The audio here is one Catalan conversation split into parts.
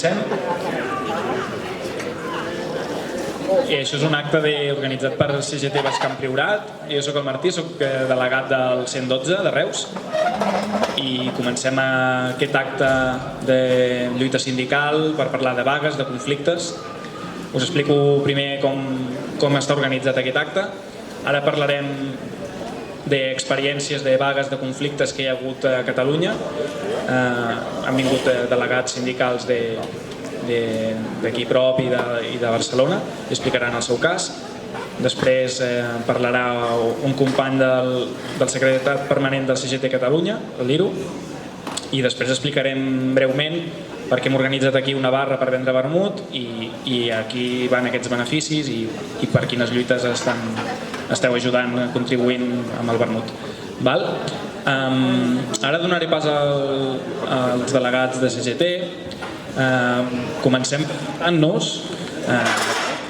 Comencem. I això és un acte organitzat per CGT Baix Camp Priorat. Jo soc el Martí, soc delegat del 112 de Reus i comencem aquest acte de lluita sindical per parlar de vagues, de conflictes. Us explico primer com està organitzat aquest acte. Ara parlarem d'experiències de vagues, de conflictes que hi ha hagut a Catalunya. Han vingut delegats sindicals d'aquí prop i de Barcelona i explicaran el seu cas. Després parlarà un company del secretariat permanent del CGT Catalunya, el Liro, i després explicarem breument per què hem organitzat aquí una barra per vendre vermut i aquí van aquests beneficis i per quines lluites esteu ajudant, contribuint amb el vermut. Ara donaré pas als delegats de CGT. Comencem presentant-nos.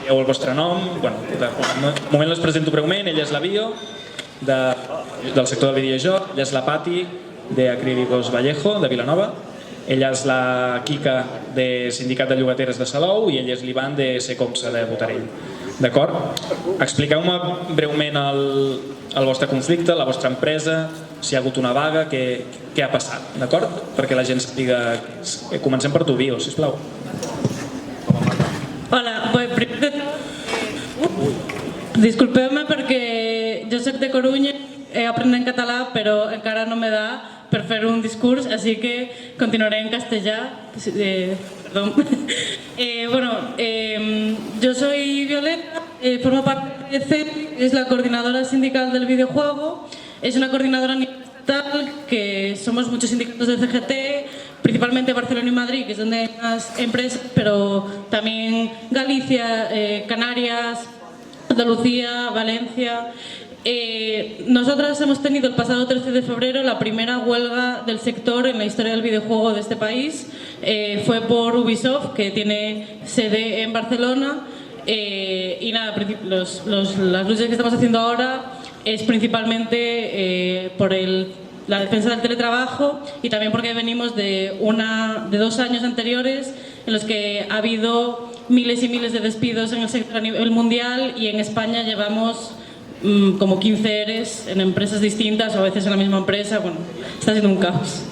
Dieu el vostre nom. De moment les presento breument. Ella és la Bio, del sector del videojoc. Ella és la Pati, d'Acrílicos Vallejo, de Vilanova. Ella és la Kika, de Sindicat de Llogateres de Salou, i ella és l'Ivan, de Secomsa, de Botarell. D'acord? Expliqueu-me breument el vostre conflicte, la vostra empresa, si hi ha hagut una vaga, què ha passat, d'acord? Perquè la gent sàpiga... Comencem per tu, Bio, sisplau. Hola, primer de tot, disculpeu-me perquè jo soc de Corunya, aprenent català, però encara no me da per fer un discurs, així que continuaré en castellà. Perdón. Yo soy Violeta, formo parte de CEP, es la coordinadora sindical del videojuego. Es una coordinadora a nivel estatal que somos muchos sindicatos de CGT, principalmente Barcelona y Madrid, que es donde hay más empresas, pero también Galicia, Canarias, Andalucía, Valencia. Nosotras hemos tenido el pasado 13 de febrero la primera huelga del sector en la historia del videojuego de este país. Fue por Ubisoft, que tiene sede en Barcelona. Y nada, las luchas que estamos haciendo ahora es principalmente por la defensa del teletrabajo y también porque venimos de 2 años anteriores en los que ha habido miles y miles de despidos en el sector a nivel mundial y en España llevamos como 15 ERES en empresas distintas o a veces en la misma empresa. Bueno, está siendo un caos.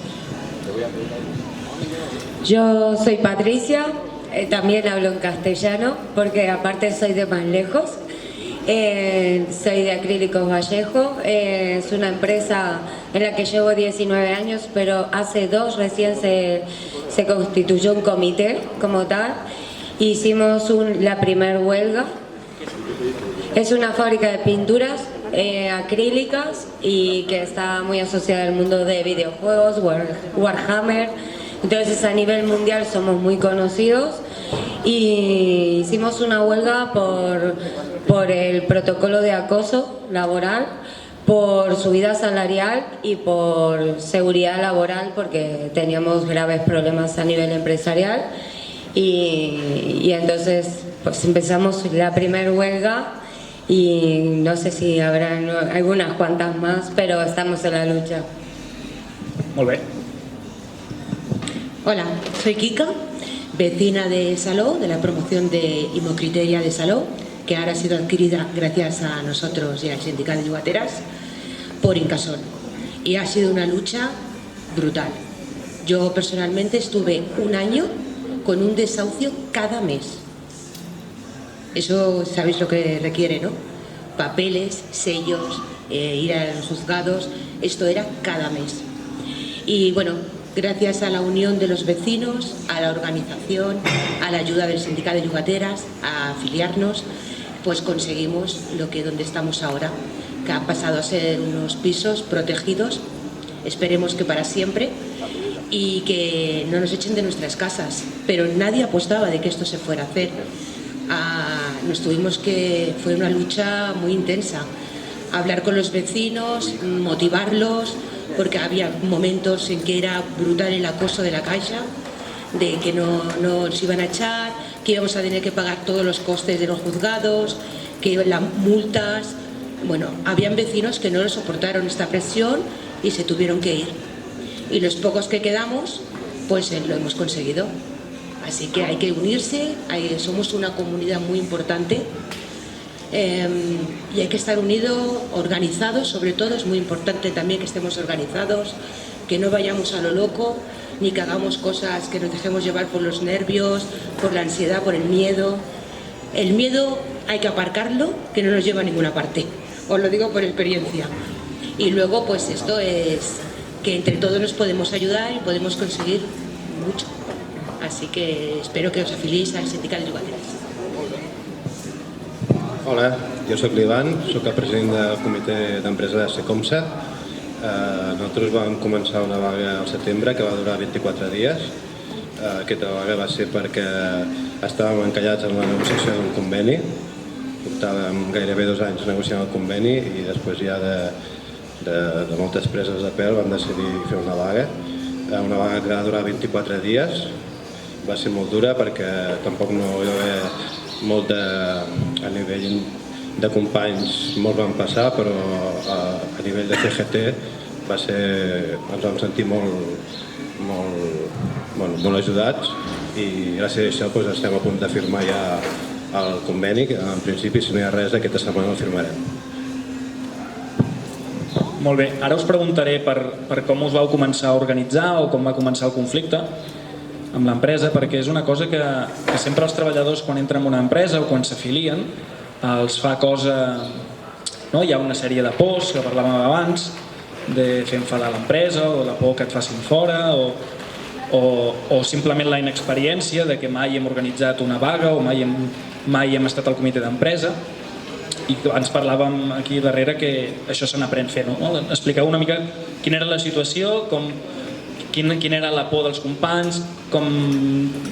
Yo soy Patricia, también hablo en castellano porque aparte soy de más lejos. Soy de Acrílicos Vallejo, es una empresa en la que llevo 19 años, pero hace 2 recién se constituyó un comité como tal. Hicimos la primer huelga. Es una fábrica de pinturas acrílicas y que está muy asociada al mundo de videojuegos, Warhammer. Entonces a nivel mundial somos muy conocidos y hicimos una huelga por el protocolo de acoso laboral, por subida salarial y por seguridad laboral porque teníamos graves problemas a nivel empresarial y entonces pues empezamos la primera huelga y no sé si habrá algunas cuantas más, pero estamos en la lucha. Molt bé. Hola, soy Kika, vecina de Salou, de la promoción de Imocriteria de Salou, que ahora ha sido adquirida gracias a nosotros y al Sindicato de Llogateras por Incasol. Y ha sido una lucha brutal. Yo personalmente estuve 1 año con un desahucio cada mes. Eso sabéis lo que requiere, ¿no? Papeles, sellos, ir a los juzgados, esto era cada mes. Y bueno, gracias a la unión de los vecinos, a la organización, a la ayuda del Sindicato de Llogateras, a afiliarnos, pues conseguimos donde estamos ahora, que ha pasado a ser unos pisos protegidos, esperemos que para siempre, y que no nos echen de nuestras casas. Pero nadie apostaba de que esto se fuera a hacer. Fue una lucha muy intensa, hablar con los vecinos, motivarlos, porque había momentos en que era brutal el acoso de la Caixa, de que no nos iban a echar, que íbamos a tener que pagar todos los costes de los juzgados, que las multas. Bueno, habían vecinos que no lo soportaron esta presión y se tuvieron que ir. Y los pocos que quedamos, pues lo hemos conseguido. Así que hay que unirse, somos una comunidad muy importante y hay que estar unidos, organizados, sobre todo es muy importante también que estemos organizados, que no vayamos a lo loco, ni que hagamos cosas que nos dejemos llevar por los nervios, por la ansiedad, por el miedo. El miedo hay que aparcarlo, que no nos lleva a ninguna parte, os lo digo por experiencia. Y luego pues esto es que entre todos nos podemos ayudar y podemos conseguir mucho. Así que espero que os afiliéis al Sindicat de Llogateres. Hola, jo sóc l'Ivan, sóc el president del comitè d'empresa de Secomsa. Nosaltres vam començar una vaga al setembre que va durar 24 dies. Aquesta vaga va ser perquè estàvem encallats en la negociació d'un conveni. Portàvem gairebé 2 anys negociant el conveni i després ja de moltes preses de pèl vam decidir fer una vaga. Una vaga que va durar 24 dies. Va ser molt dura perquè tampoc no hi va haver molt a nivell de companys, molts van passar, però a nivell de CGT ens vam sentir molt ajudats i gràcies a això estem a punt de firmar ja el conveni, que en principi si no hi ha res aquesta setmana el firmarem. Molt bé, ara us preguntaré per com us vau començar a organitzar o com va començar el conflicte amb l'empresa, perquè és una cosa que sempre els treballadors quan entren en una empresa o quan s'afilien els fa cosa... Hi ha una sèrie de pors que parlàvem abans, de fer enfadar l'empresa o la por que et facin fora o simplement la inexperiència de que mai hem organitzat una vaga o mai hem estat al comitè d'empresa. I ens parlàvem aquí darrere que això se n'aprèn fent. Expliqueu una mica quina era la situació, quina era la por dels companys, com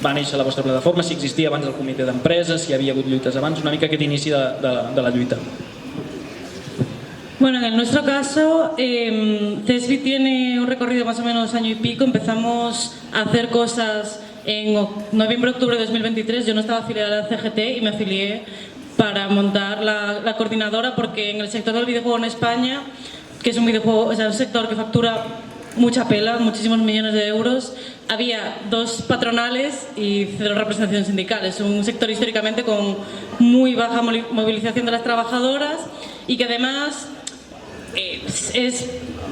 va néixer la vostra plataforma, si existia abans el comitè d'empresa, si hi havia hagut lluites abans, una mica aquest inici de la lluita. Bueno, en nuestro caso, CESBI tiene un recorrido más o menos año y pico. Empezamos a hacer cosas en noviembre-octubre de 2023. Yo no estaba afiliada a la CGT y me afilié para montar la coordinadora porque en el sector del videojuego en España, que es un sector que factura mucha pela, muchísimos millones de euros, había 2 patronales y 0 representación sindical. Es un sector históricamente con muy baja movilización de las trabajadoras y que además es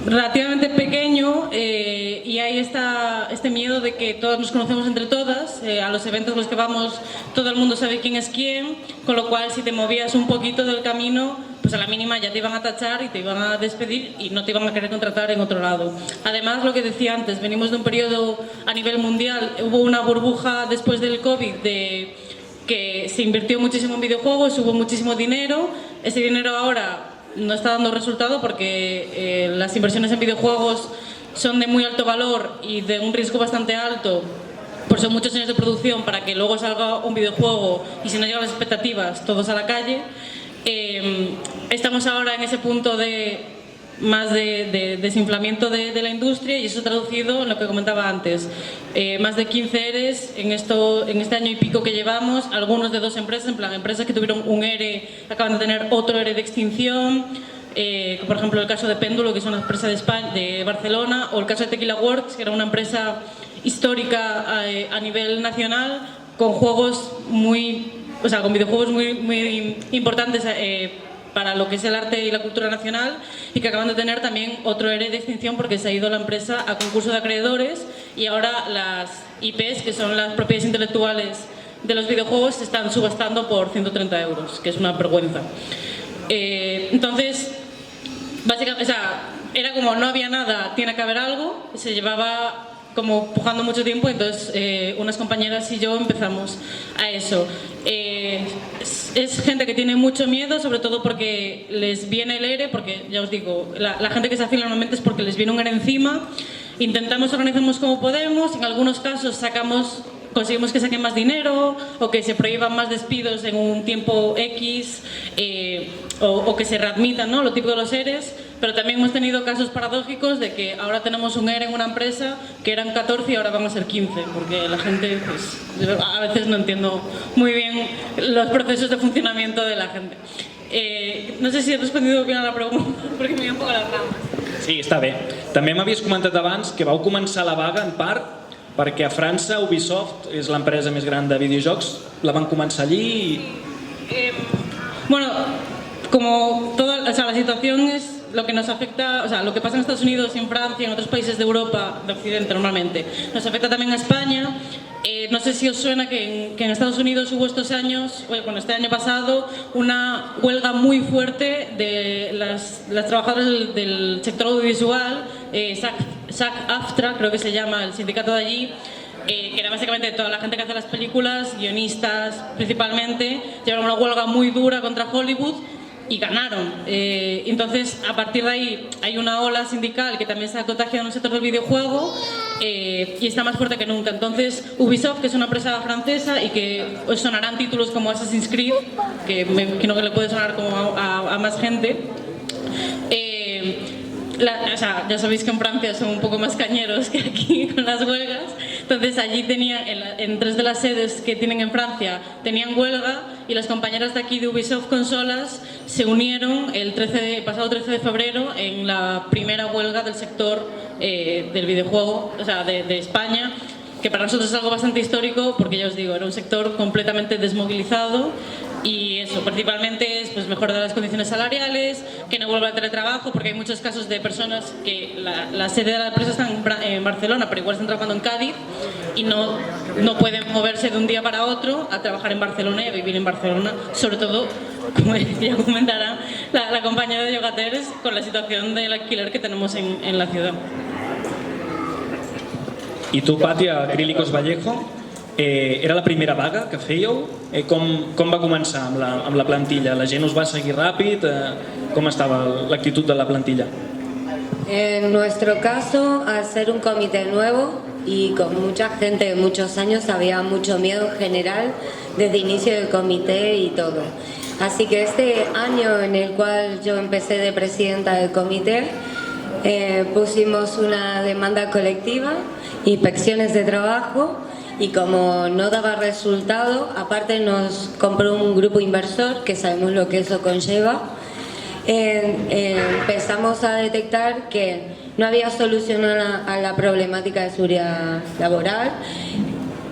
relativamente pequeño y hay este miedo de que todos nos conocemos entre todas, a los eventos a los que vamos todo el mundo sabe quién es quién, con lo cual si te movías un poquito del camino, pues a la mínima ya te iban a tachar y te iban a despedir y no te iban a querer contratar en otro lado. Además, lo que decía antes, venimos de un periodo a nivel mundial, hubo una burbuja después del COVID de que se invirtió muchísimo en videojuegos, hubo muchísimo dinero, ese dinero ahora no está dando resultado porque las inversiones en videojuegos son de muy alto valor y de un riesgo bastante alto, pues son muchos años de producción para que luego salga un videojuego y si no llegan las expectativas todos a la calle. Estamos ahora en ese punto más de desinflamiento de la industria y eso traducido en lo que comentaba antes. Más de 15 EREs en este año y pico que llevamos, algunos de 2 empresas, en plan empresas que tuvieron un ERE, acaban de tener otro ERE de extinción, por ejemplo el caso de Péndulo, que es una empresa de Barcelona, o el caso de Tequila Works, que era una empresa histórica a nivel nacional, con juegos con videojuegos muy importantes para lo que es el arte y la cultura nacional y que acaban de tener también otro ERE de extinción porque se ha ido la empresa a concurso de acreedores y ahora las IPs, que son las propiedades intelectuales de los videojuegos, se están subastando por 130 euros, que es una vergüenza. Entonces, básicamente, era como no había nada, tiene que haber algo, se llevaba como empujando mucho tiempo, entonces unas compañeras y yo empezamos a eso. Es gente que tiene mucho miedo, sobre todo porque les viene el ERE, porque ya os digo, la gente que se afila normalmente es porque les viene un ERE encima. Intentamos organizarnos como podemos, en algunos casos conseguimos que saquen más dinero o que se prohíban más despidos en un tiempo X o que se readmitan, ¿no? Lo típico de los EREs, pero también hemos tenido casos paradójicos de que ahora tenemos un ERE en una empresa que eran 14 y ahora van a ser 15, porque la gente, pues, a veces no entiendo muy bien los procesos de funcionamiento de la gente. No sé si he respondido bien a la pregunta, perquè m'hi un poc a les rames. Sí, està bé. També m'havies comentat abans que vau començar la vaga en part perquè a França Ubisoft és l'empresa més gran de videojocs, la van començar allí i... Bueno, como toda, o sea, la situación es lo que nos afecta, o sea, lo que pasa en Estados Unidos y en Francia y en otros países de Europa, de Occidente normalmente, nos afecta también a España. No sé si os suena que en Estados Unidos hubo estos años, bueno, este año pasado, una huelga muy fuerte de las trabajadoras del sector audiovisual, SAG-AFTRA, creo que se llama el sindicato de allí, que era básicamente toda la gente que hace las películas, guionistas principalmente, llevaron una huelga muy dura contra Hollywood y ganaron. Entonces, a partir de ahí hay una ola sindical que también se ha contagiado en el sector del videojuego y está más fuerte que nunca. Entonces, Ubisoft, que es una empresa francesa y que os sonarán títulos como Assassin's Creed, que me imagino que le puede sonar como a más gente, o sea, ya sabéis que en Francia son un poco más cañeros que aquí con las huelgas. Entonces allí tenían, en 3 de las sedes que tienen en Francia, tenían huelga y las compañeras de aquí de Ubisoft Consolas se unieron el pasado 13 de febrero en la primera huelga del sector del videojuego, o sea, de España, que para nosotros es algo bastante histórico porque ya os digo, era un sector completamente desmovilizado y eso, principalmente es pues, mejorar las condiciones salariales, que no vuelva a teletrabajo, porque hay muchos casos de personas que la sede de la empresa está en Barcelona, pero igual están trabajando en Cádiz y no pueden moverse de un día para otro a trabajar en Barcelona y a vivir en Barcelona, sobre todo, como ya comentará la compañera de Yogateres, con la situación del alquiler que tenemos en la ciudad. I tu, Pati, a Acrílicos Vallejo, era la primera vaga que fèieu? Com va començar amb la plantilla? La gent us va seguir ràpid? Com estava l'actitud de la plantilla? En nuestro caso, al ser un comité nuevo y con mucha gente de muchos años, había mucho miedo en general desde inicio del comité y todo. Así que este año en el cual yo empecé de presidenta del comité, pusimos una demanda colectiva, inspecciones de trabajo, y como no daba resultado, aparte nos compró un grupo inversor, que sabemos lo que eso conlleva, empezamos a detectar que no había solución a la problemática de seguridad laboral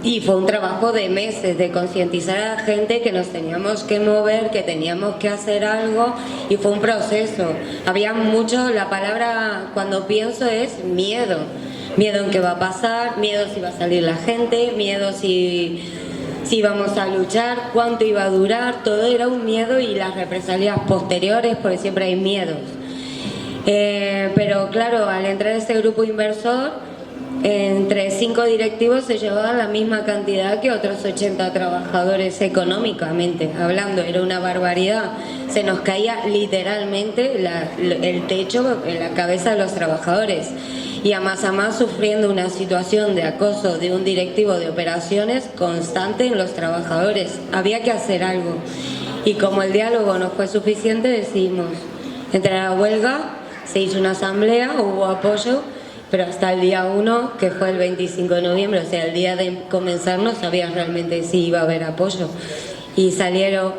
y fue un trabajo de meses de concientizar a la gente que nos teníamos que mover, que teníamos que hacer algo y fue un proceso. Había mucho, la palabra cuando pienso es miedo. Miedo en qué va a pasar, miedo si va a salir la gente, miedo si íbamos a luchar, cuánto iba a durar, todo era un miedo y las represalias posteriores, porque siempre hay miedos. Pero claro, al entrar este grupo inversor, entre 5 directivos se llevaban la misma cantidad que otros 80 trabajadores económicamente hablando, era una barbaridad. Se nos caía literalmente el techo en la cabeza de los trabajadores. Y a más sufriendo una situación de acoso de un directivo de operaciones constante en los trabajadores. Había que hacer algo. Y como el diálogo no fue suficiente, decidimos entrar a huelga, se hizo una asamblea, hubo apoyo, pero hasta el día 1, que fue el 25 de noviembre, o sea, el día de comenzar, no sabía realmente si iba a haber apoyo. Y salió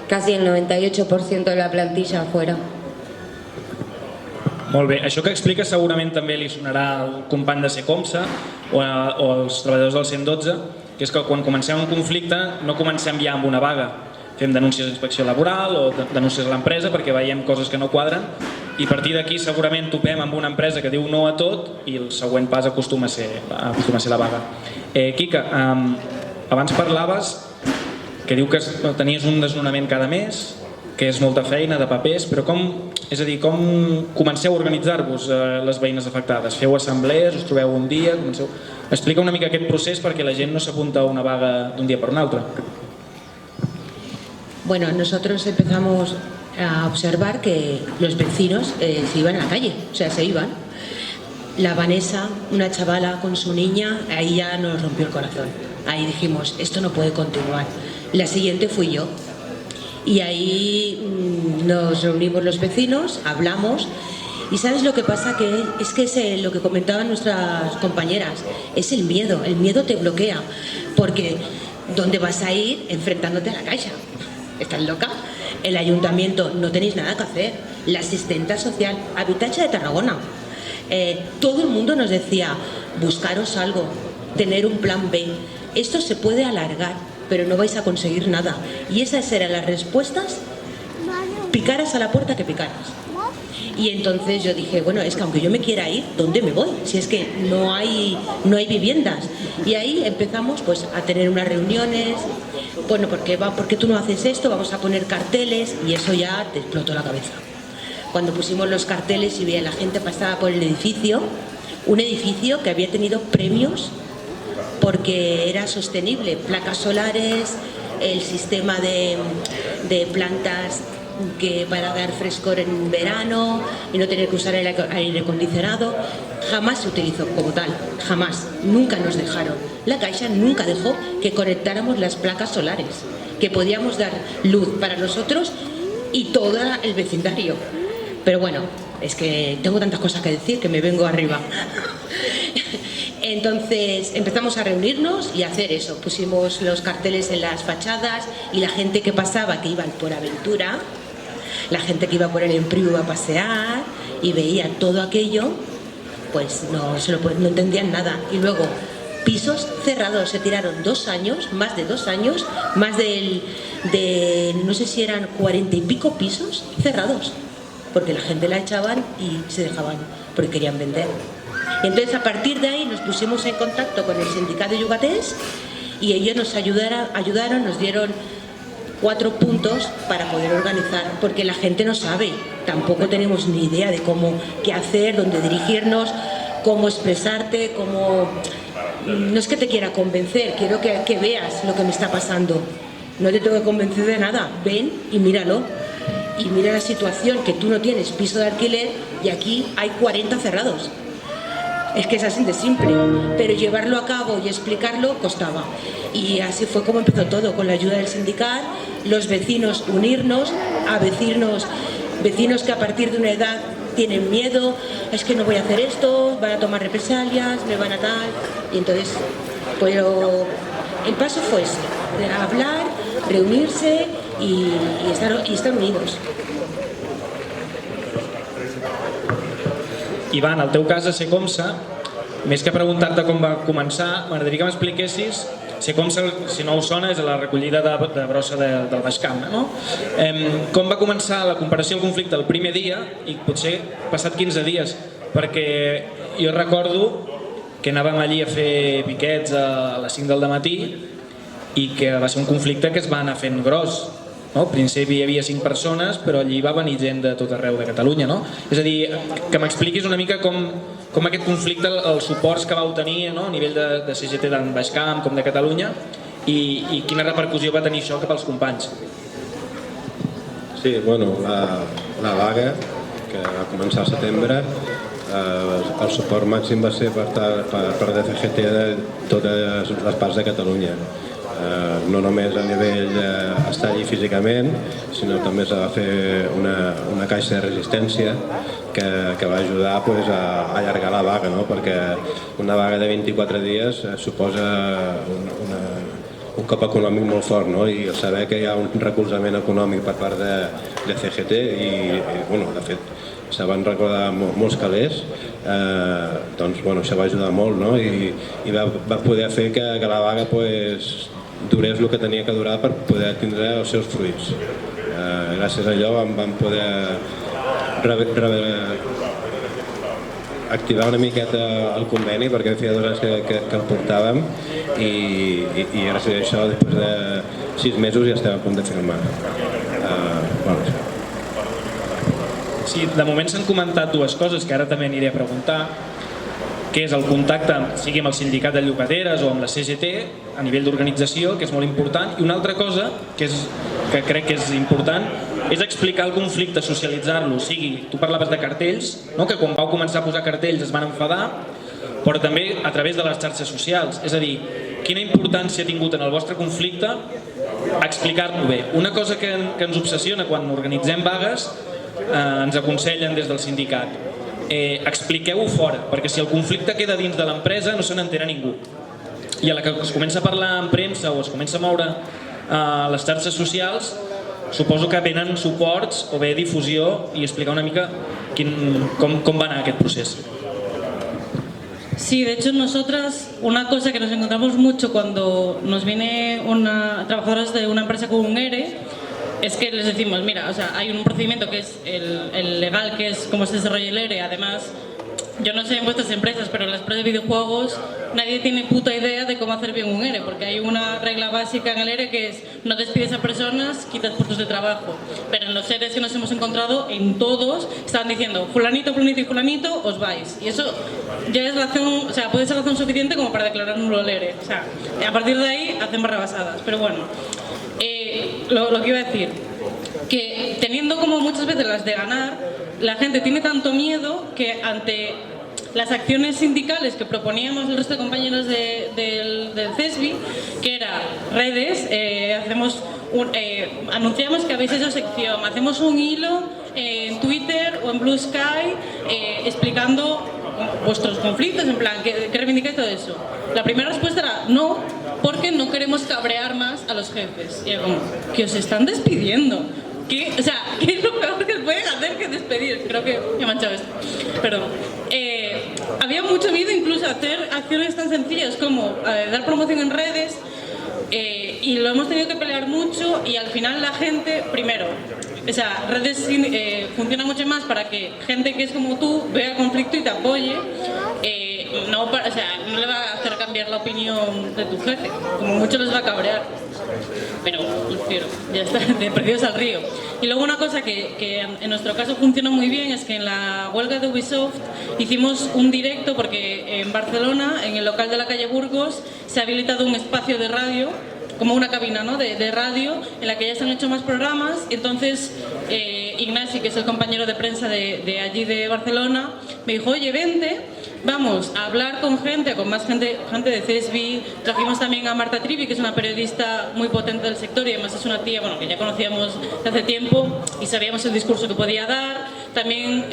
casi el 98% de la plantilla afuera. Molt bé, això que explica segurament també li sonarà al company de Secomsa o als treballadors del 112, que és que quan comencem un conflicte no comencem ja amb una vaga, fem denúncies d'inspecció laboral o denúncies a l'empresa perquè veiem coses que no quadren i a partir d'aquí segurament topem amb una empresa que diu no a tot i el següent pas acostuma a ser la vaga. Quica, abans parlaves que diu que tenies un desnonament cada mes, que és molta feina de papers, però com comenceu a organitzar-vos les veïnes afectades? Feu assemblees, us trobeu un dia? Explica una mica aquest procés perquè la gent no s'apunta a una vaga d'un dia per un altre. Bueno, nosotros empezamos a observar que los vecinos se iban a la calle, o sea, se iban. La Vanessa, una chavala con su niña, ahí ya nos rompió el corazón. Ahí dijimos, esto no puede continuar. La siguiente fui yo. Y ahí nos reunimos los vecinos, hablamos y ¿sabes lo que pasa? Que es lo que comentaban nuestras compañeras, es el miedo te bloquea, porque ¿dónde vas a ir enfrentándote a la caixa? ¿Estás loca? El ayuntamiento, no tenéis nada que hacer, la asistenta social, Habitatge de Tarragona, todo el mundo nos decía, buscaros algo, tener un plan B. Esto se puede alargar, pero no vais a conseguir nada. Y esas eran las respuestas, picaras a la puerta que picaras. Y entonces yo dije, bueno, es que aunque yo me quiera ir, ¿dónde me voy? Si es que no hay viviendas. Y ahí empezamos pues a tener unas reuniones, bueno, ¿por qué tú no haces esto? Vamos a poner carteles, y eso ya te explotó la cabeza. Cuando pusimos los carteles y veía la gente pasaba por el edificio, un edificio que había tenido premios porque era sostenible, placas solares, el sistema de plantas que para dar frescor en verano y no tener que usar el aire acondicionado. Jamás se utilizó como tal, jamás, nunca nos dejaron. La Caixa nunca dejó que conectáramos las placas solares, que podíamos dar luz para nosotros y todo el vecindario. Pero bueno, es que tengo tantas cosas que decir que me vengo arriba. Entonces empezamos a reunirnos y a hacer eso. Pusimos los carteles en las fachadas y la gente que pasaba, que iba por Aventura, la gente que iba por el Empriu a pasear y veía todo aquello, pues no entendían nada. Y luego pisos cerrados, se tiraron 2 años, más de 2 años, más de no sé si eran 40 y pico pisos cerrados, porque la gente la echaban y se dejaban porque querían vender. Entonces a partir de ahí nos pusimos en contacto con el sindicato de Yugatés y ellos nos ayudaron, nos dieron 4 puntos para poder organizar, porque la gente no sabe, tampoco tenemos ni idea de qué hacer, dónde dirigirnos, cómo expresarte, no es que te quiera convencer, quiero que veas lo que me está pasando. No te tengo que convencer de nada, ven y míralo. Y mira la situación, que tú no tienes piso de alquiler y aquí hay 40 cerrados. Es que es así de simple, pero llevarlo a cabo y explicarlo costaba. Y así fue como empezó todo, con la ayuda del sindicato, los vecinos unirnos, a vecinos que a partir de una edad tienen miedo, es que no voy a hacer esto, van a tomar represalias, me van a tal. Y entonces, pero el paso fue ese, de hablar, reunirse y estar unidos. Ivan, el teu cas a Secomsa, més que preguntar-te com va començar, m'agradaria que m'expliquessis. Secomsa, si no us sona, és la recollida de brossa del Baix Camp, no? Com va començar la comparació, el conflicte el primer dia i potser passat 15 dies? Perquè jo recordo que anàvem allí a fer piquets a les 5 del matí i que va ser un conflicte que es va anar fent gros. Al principi hi havia 5 persones, però allí va venir gent de tot arreu de Catalunya, no? És a dir, que m'expliquis una mica com aquest conflicte, els suports que vau tenir a nivell de CGT del Baix Camp com de Catalunya i quina repercussió va tenir això cap als companys. Sí, bueno, la vaga, que va començar al setembre, el suport màxim va ser per DCGT de totes les parts de Catalunya. No només a nivell estar allí físicament, sinó també es va fer una caixa de resistència que va ajudar a allargar la vaga, perquè una vaga de 24 dies suposa un cop econòmic molt fort, i saber que hi ha un recolzament econòmic per part de CGT i de fet se van recordar molts calés, doncs això va ajudar molt i va poder fer que la vaga durés el que tenia que durar per poder tindre els seus fruits. Gràcies a allò vam poder activar una miqueta el conveni, perquè feia 2 anys que el portàvem i gràcies a això després de 6 mesos ja estem a punt de firmar. Sí, de moment s'han comentat 2 coses que ara també aniré a preguntar, que és el contacte, sigui amb el sindicat de llogateres o amb la CGT, a nivell d'organització, que és molt important, i una altra cosa que crec que és important és explicar el conflicte, socialitzar-lo. O sigui, tu parlaves de cartells, que quan vau començar a posar cartells es van enfadar, però també a través de les xarxes socials. És a dir, quina importància ha tingut en el vostre conflicte explicar-lo bé. Una cosa que ens obsessiona quan organitzem vagues, ens aconsellen des del sindicat: expliqueu-ho fora, perquè si el conflicte queda dins de l'empresa no se n'entera ningú. I a la que es comença a parlar en premsa o es comença a moure a les xarxes socials, suposo que venen suports o bé difusió i explicar una mica com va anar aquest procés. Sí, de hecho nosotras, una cosa que nos encontramos mucho cuando nos viene trabajadoras de una empresa con un ERE, es que les decimos, mira, o sea, hay un procedimiento que es el legal, que es cómo se desarrolla el ERE. Además, yo no sé en vuestras empresas, pero en las empresas de videojuegos nadie tiene puta idea de cómo hacer bien un ERE, porque hay una regla básica en el ERE que es no despides a personas, quitas puestos de trabajo. Pero en los EREs que nos hemos encontrado, en todos, estaban diciendo fulanito, fulanito y fulanito, os vais. Y eso ya es razón, o sea, puede ser razón suficiente como para declarar nulo el ERE. O sea, a partir de ahí hacen barrabasadas. Pero bueno, lo que iba a decir, que teniendo como muchas veces las de ganar, la gente tiene tanto miedo que ante las acciones sindicales que proponíamos el resto de compañeros del CESBI, que era redes, anunciamos que habéis hecho sección, hacemos un hilo en Twitter o en Blue Sky explicando vuestros conflictos, en plan, ¿qué reivindicáis todo eso? La primera respuesta era no, porque no queremos cabrear más a los jefes. Y era como, que os están despidiendo. ¿Qué es lo peor que pueden hacer que despedir? Creo que me he manchado esto. Perdón. Había mucho miedo incluso a hacer acciones tan sencillas como dar promoción en redes, y lo hemos tenido que pelear mucho, y al final la gente, primero, redes funciona mucho más para que gente que es como tú vea el conflicto y te apoye. No le va a hacer cambiar la opinión de tu jefe, como mucho les va a cabrear, pero prefiero, ya está, de perdidos al río. Y luego una cosa que en nuestro caso funciona muy bien es que en la huelga de Ubisoft hicimos un directo, porque en Barcelona, en el local de la calle Burgos, se ha habilitado un espacio de radio, como una cabina, ¿no?, de radio, en la que ya se han hecho más programas. Entonces Ignasi, que es el compañero de prensa de allí de Barcelona, me dijo, oye, vente, vamos a hablar con más gente de CESBI. Trajimos también a Marta Trivi, que es una periodista muy potente del sector, y además es una tía, bueno, que ya conocíamos de hace tiempo y sabíamos el discurso que podía dar. También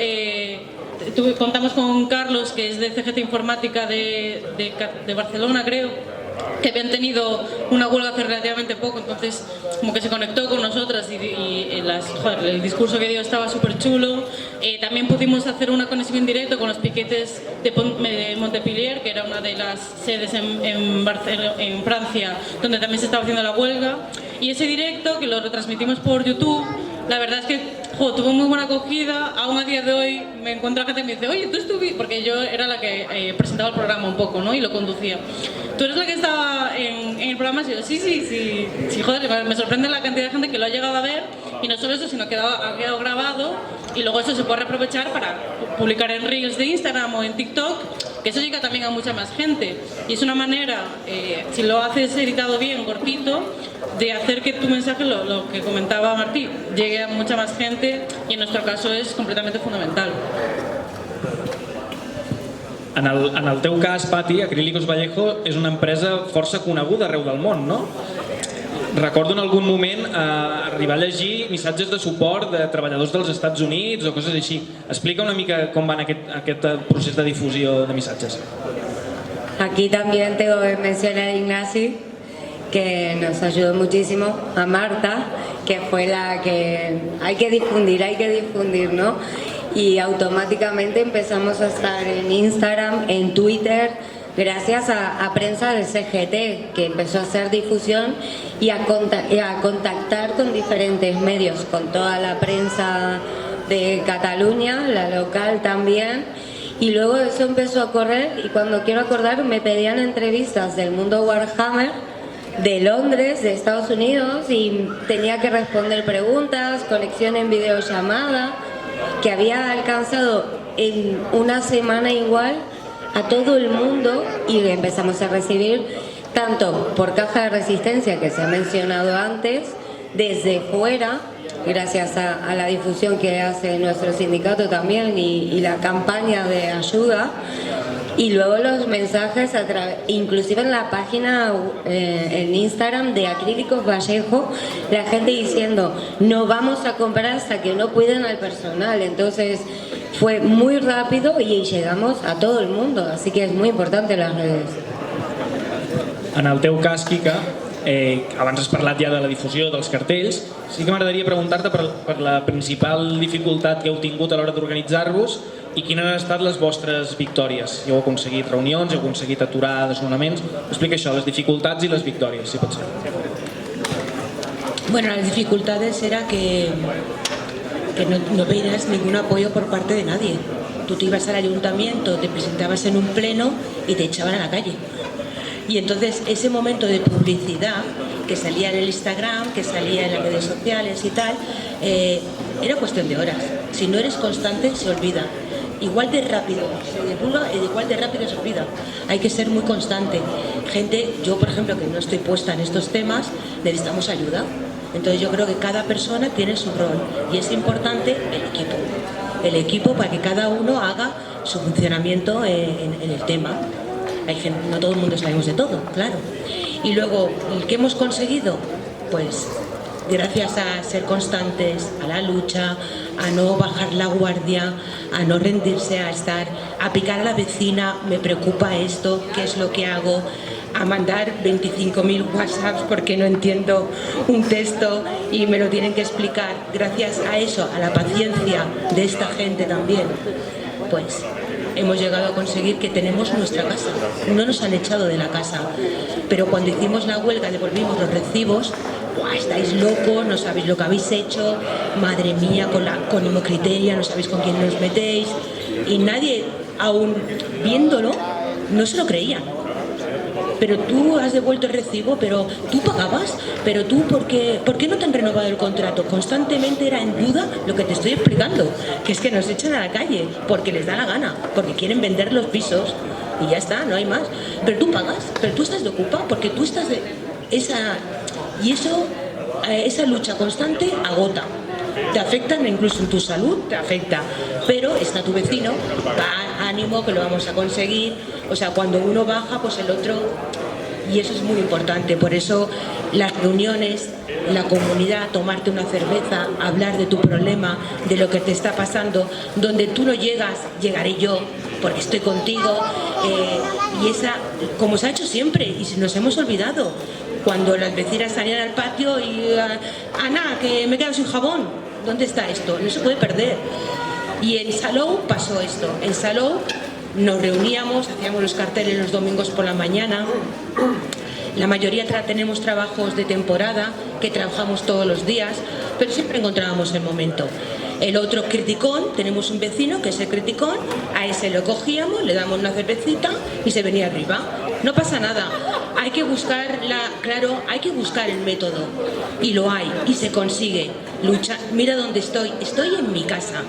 contamos con Carlos, que es de CGT Informática de Barcelona, creo, que habían tenido una huelga hace relativamente poco, entonces como que se conectó con nosotras y el discurso que dio estaba súper chulo. También pudimos hacer una conexión en directo con los piquetes de Montpellier, que era una de las sedes en Francia, donde también se estaba haciendo la huelga. Y ese directo, que lo retransmitimos por YouTube, la verdad es que tuvo muy buena acogida. Aún a día de hoy me encuentro gente que me dice, oye, tú estuviste, porque yo era la que presentaba el programa un poco, ¿no?, y lo conducía. ¿Tú eres la que estaba en el programa? Y yo, sí, joder, me sorprende la cantidad de gente que lo ha llegado a ver, y no solo eso, sino que ha quedado grabado, y luego eso se puede reaprovechar para publicar en Reels de Instagram o en TikTok, que eso llega también a mucha más gente. Y es una manera, si lo haces editado bien, cortito, de hacer que tu mensaje, lo que comentaba Martí, llegue a mucha más gente, y en nuestro caso es completamente fundamental. En el teu cas, Pati, Acrílicos Vallejo és una empresa força coneguda arreu del món, no? Recordo en algun moment arribar a llegir missatges de suport de treballadors dels Estats Units o coses així. Explica una mica com va aquest procés de difusió de missatges. Aquí también tengo que mencionar a Ignasi, que nos ayudó muchísimo, a Marta, que fue la que hay que difundir, ¿no? Y automáticamente empezamos a estar en Instagram, en Twitter, gracias a prensa del CGT, que empezó a hacer difusión y a contactar con diferentes medios, con toda la prensa de Cataluña, la local también. Y luego eso empezó a correr, y cuando quiero acordar me pedían entrevistas del mundo Warhammer, de Londres, de Estados Unidos, y tenía que responder preguntas, conexión en videollamada, que había alcanzado en una semana igual a todo el mundo, y empezamos a recibir tanto por caja de resistencia, que se ha mencionado antes, desde fuera, gracias a la difusión que hace nuestro sindicato también y la campaña de ayuda. Y luego los mensajes, inclusive en la página, en Instagram de Acrílicos Vallejo, la gente diciendo, no vamos a comprar hasta que no cuiden al personal. Entonces fue muy rápido y llegamos a todo el mundo, así que es muy importante las redes. En el teu cas, Quica, abans has parlat ja de la difusió dels cartells, sí que m'agradaria preguntar-te per la principal dificultat que heu tingut a l'hora d'organitzar-vos, i quines han estat les vostres victòries. Heu aconseguit reunions, heu aconseguit aturar desnonaments. Explica això, les dificultats i les victòries, si pot ser. Bueno, las dificultades era que no veías ningún apoyo por parte de nadie. Tú te ibas al ayuntamiento, te presentabas en un pleno y te echaban a la calle. Y entonces ese momento de publicidad que salía en el Instagram, que salía en las redes sociales y tal, era cuestión de horas. Si no eres constante, se olvida. Igual de rápido se divulga y igual de rápido se olvida. Hay que ser muy constante. Gente, yo por ejemplo, que no estoy puesta en estos temas, necesitamos ayuda. Entonces yo creo que cada persona tiene su rol y es importante el equipo para que cada uno haga su funcionamiento en el tema. Hay gente, no todo el mundo sabemos de todo, claro. Y luego, ¿qué hemos conseguido? Pues gracias a ser constantes, a la lucha, a no bajar la guardia, a no rendirse, a picar a la vecina, me preocupa esto, ¿qué es lo que hago? A mandar 25.000 WhatsApps porque no entiendo un texto y me lo tienen que explicar. Gracias a eso, a la paciencia de esta gente también, pues hemos llegado a conseguir que tenemos nuestra casa. No nos han echado de la casa, pero cuando hicimos la huelga devolvimos los recibos. ¡Buah, estáis locos! No sabéis lo que habéis hecho. Madre mía, con Imocriteria, no sabéis con quién nos metéis. Y nadie, aún viéndolo, no se lo creía. Pero tú has devuelto el recibo, pero tú pagabas, pero tú, ¿por qué no te han renovado el contrato? Constantemente era en duda lo que te estoy explicando, que es que nos echan a la calle porque les da la gana, porque quieren vender los pisos y ya está, no hay más. Pero tú pagas, pero tú estás de ocupa, porque tú estás de esa... Y eso, esa lucha constante agota. Te afecta incluso en tu salud, te afecta. Pero está tu vecino, va, ánimo, que lo vamos a conseguir. O sea, cuando uno baja, pues el otro... Y eso es muy importante. Por eso las reuniones, la comunidad, tomarte una cerveza, hablar de tu problema, de lo que te está pasando, donde tú no llegas, llegaré yo, porque estoy contigo. Y esa, como se ha hecho siempre, y si nos hemos olvidado, cuando las vecinas salían al patio y Ana, que me he quedado sin jabón, ¿dónde está esto? No se puede perder. Y en Salou pasó esto. En Salou nos reuníamos, hacíamos los carteles los domingos por la mañana. La mayoría tenemos trabajos de temporada, que trabajamos todos los días, pero siempre encontrábamos el momento. El otro criticón, tenemos un vecino que es el criticón, a ese lo cogíamos, le damos una cervecita y se venía arriba. No pasa nada, hay que buscar hay que buscar el método y lo hay y se consigue. Lucha, mira dónde estoy en mi casa.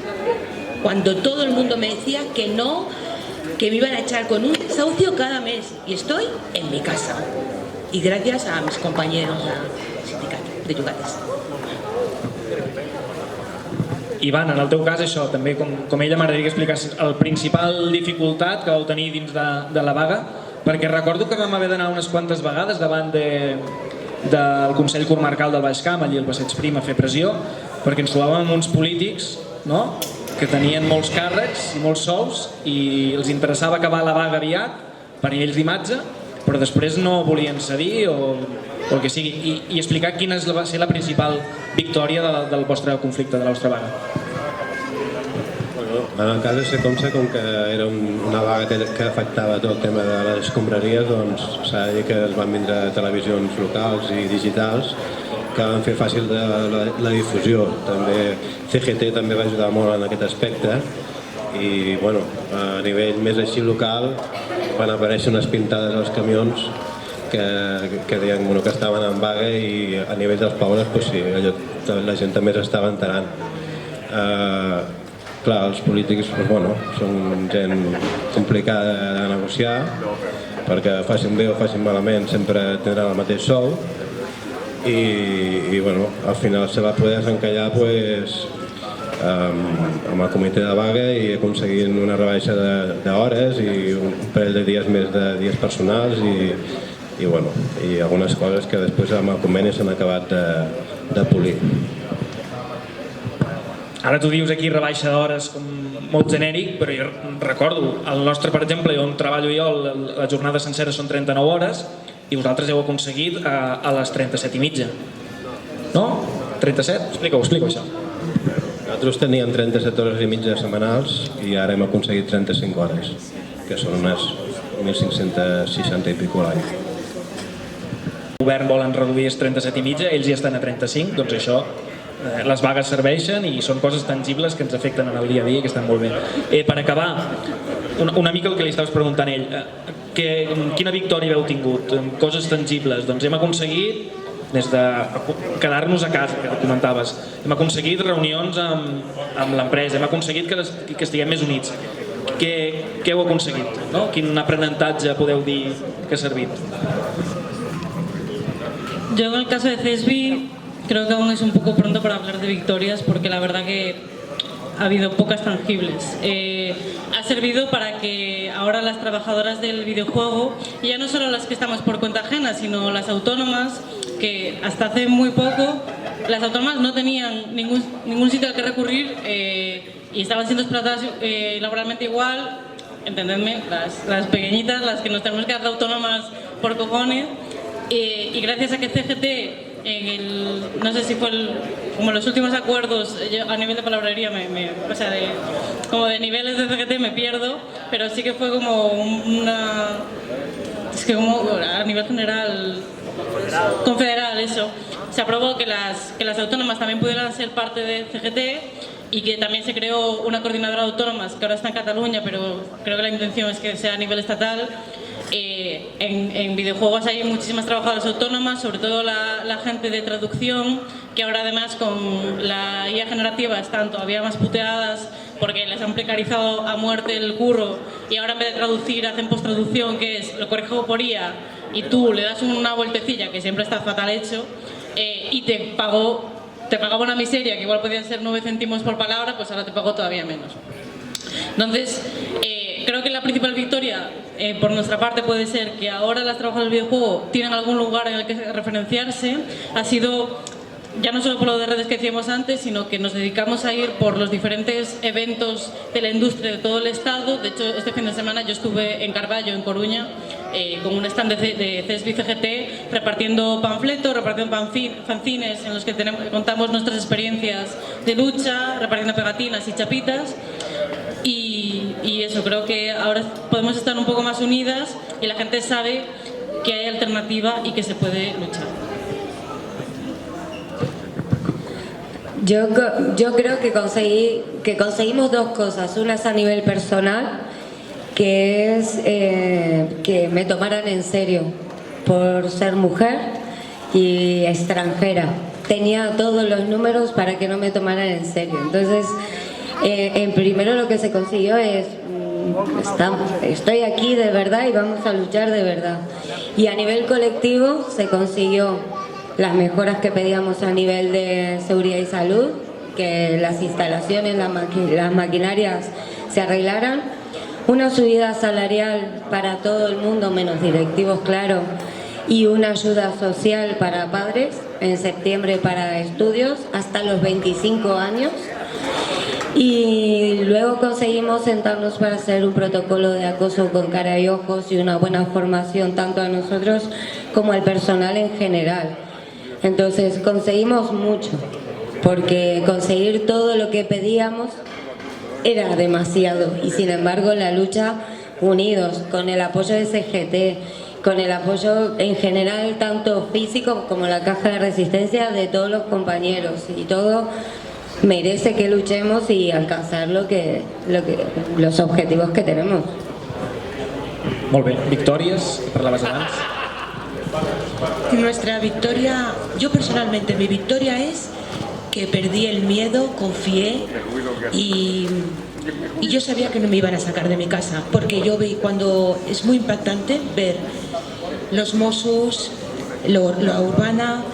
Cuando todo el mundo me decía que no, que me iban a echar con un desahucio cada mes y estoy en mi casa. Y gracias a mis compañeros del sindicato de llogaters. Ivan, en el teu cas això, també com ella m'agradaria que expliqués el principal dificultat que vau tenir dins de la vaga, perquè recordo que vam haver d'anar unes quantes vegades davant del Consell Comarcal del Baix Camp, allí al Passeig Prim, a fer pressió, perquè ens trobàvem amb uns polítics, no?, que tenien molts càrrecs i molts sous i els interessava acabar la vaga aviat per ells d'imatge, però després no volien cedir o el que sigui, i explicar quina va ser la principal victòria del vostre conflicte, de la vostra vaga. En el cas de Secomsa, com que era una vaga que afectava tot el tema de les escombraries, doncs s'ha de dir que es van vindre televisions locals i digitals que van fer fàcil la difusió. També CGT també va ajudar molt en aquest aspecte i bueno, a nivell més així local van aparèixer unes pintades als camions que deien que estaven en vaga i a nivell dels pobles pues sí, la gent també s'estava enterant. Clar, els polítics són gent complicada de negociar perquè facin bé o facin malament sempre tindran el mateix sou i al final se va poder desencallar amb el comitè de vaga i aconseguint una rebaixa d'hores i un parell de dies més de dies personals i algunes coses que després amb el conveni s'han acabat de polir. Ara tu dius aquí rebaixa d'hores com molt genèric, però jo recordo, el nostre, per exemple, on treballo jo, la jornada sencera són 39 hores i vosaltres heu aconseguit a les 37 i mitja. No? 37? Explica-ho això. Nosaltres teníem 37 hores i mitja setmanals i ara hem aconseguit 35 hores, que són unes 1.560 i pico l'any. El govern volen reduir els 37 i mitja, ells ja estan a 35, doncs això, les vagues serveixen i són coses tangibles que ens afecten en el dia a dia i que estan molt bé. Per acabar, una mica el que li estaves preguntant a ell, quina victòria heu tingut? Coses tangibles, doncs hem aconseguit des de quedar-nos a casa, que comentaves, hem aconseguit reunions amb l'empresa, hem aconseguit que estiguem més units. Què heu aconseguit? ¿No? Quin aprenentatge podeu dir que ha servit? Yo en el caso de CESBI creo que aún es un poco pronto para hablar de victorias porque la verdad que ha habido pocas tangibles. Ha servido para que ahora las trabajadoras del videojuego, y ya no solo las que estamos por cuenta ajena, sino las autónomas, que hasta hace muy poco las autónomas no tenían ningún sitio al que recurrir y estaban siendo explotadas laboralmente igual, entendedme, las pequeñitas, las que nos tenemos que hacer autónomas por cojones. Y gracias a que CGT, no sé si fue como los últimos acuerdos, yo a nivel de palabrería, o sea, como de niveles de CGT me pierdo, pero sí que fue como es que como a nivel general, confederal eso, se aprobó que las autónomas también pudieran ser parte de CGT y que también se creó una coordinadora de autónomas que ahora está en Cataluña, pero creo que la intención es que sea a nivel estatal. En videojuegos hay muchísimas trabajadoras autónomas, sobre todo la gente de traducción, que ahora además con la IA generativa están todavía más puteadas porque les han precarizado a muerte el curro y ahora en vez de traducir hacen posttraducción, que es lo corrijo por IA y tú le das una vueltecilla que siempre está fatal hecho y te pagaba una miseria que igual podían ser 9 céntimos por palabra, pues ahora te pago todavía menos. Entonces, creo que la principal victoria por nuestra parte puede ser que ahora las trabajadoras del videojuego tienen algún lugar en el que referenciarse. Ha sido ya no solo por lo de redes que decíamos antes, sino que nos dedicamos a ir por los diferentes eventos de la industria de todo el estado. De hecho, este fin de semana yo estuve en Carballo, en Coruña, con un stand de CESBI CGT, repartiendo panfletos, repartiendo fanzines en los que contamos nuestras experiencias de lucha, repartiendo pegatinas y chapitas. Y eso, creo que ahora podemos estar un poco más unidas y la gente sabe que hay alternativa y que se puede luchar. Yo creo que conseguimos dos cosas. Una es a nivel personal, que es que me tomaran en serio por ser mujer y extranjera. Tenía todos los números para que no me tomaran en serio. Entonces, en primero lo que se consiguió es estoy aquí de verdad y vamos a luchar de verdad. Y a nivel colectivo se consiguió las mejoras que pedíamos a nivel de seguridad y salud, que las instalaciones, las maquinarias se arreglaran, una subida salarial para todo el mundo, menos directivos, claro, y una ayuda social para padres en septiembre para estudios hasta los 25 años. Y luego conseguimos sentarnos para hacer un protocolo de acoso con cara y ojos y una buena formación tanto a nosotros como al personal en general. Entonces conseguimos mucho, porque conseguir todo lo que pedíamos era demasiado y sin embargo la lucha unidos, con el apoyo de CGT, con el apoyo en general tanto físico como la caja de resistencia de todos los compañeros, y todo merece que luchemos y alcanzar los objetivos que tenemos. Molt bé, victòries, parlaves abans. Nuestra victoria, yo personalmente, mi victoria es que perdí el miedo, confié y yo sabía que no me iban a sacar de mi casa, porque yo vi cuando es muy impactante ver los Mossos, la urbana,